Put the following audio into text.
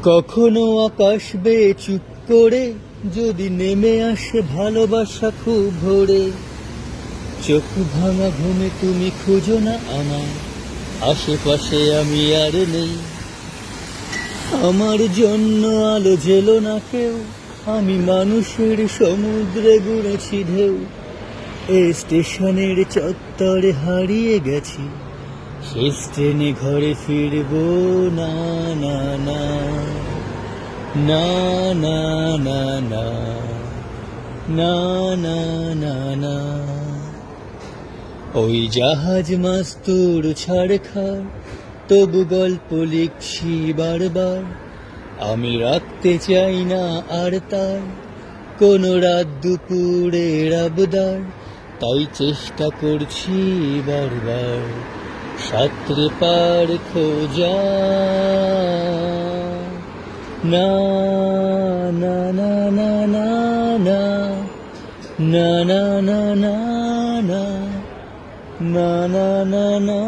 কখনো আকাশ বেয়ে চুপ করে যদি নেমে আসে ভালোবাসা খুব ভোরে, চোখ ভাঙা ঘুমে তুমি খুঁজো না আমায়, আশেপাশে আমি আর নেই। আমার জন্য আলো জেলো না কেউ, আমি মানুষের সমুদ্রে ঘুরেছি ঢেউ। এই স্টেশনের চত্বরে হারিয়ে গেছি, শেষ ট্রেনে ঘরে ফিরবো না না না না না না না না না না না। ওই জাহাজ মাস্তুর ছাড় খার, তবু গল্প লিখছি বারবার। আমি রাখতে চাই না আর তার কোনো রাত দুপুরের আবদার, তাই চেষ্টা করছি বারবার সাঁতরে পার খোঁজা। না না না না না না না না না না না না না না না।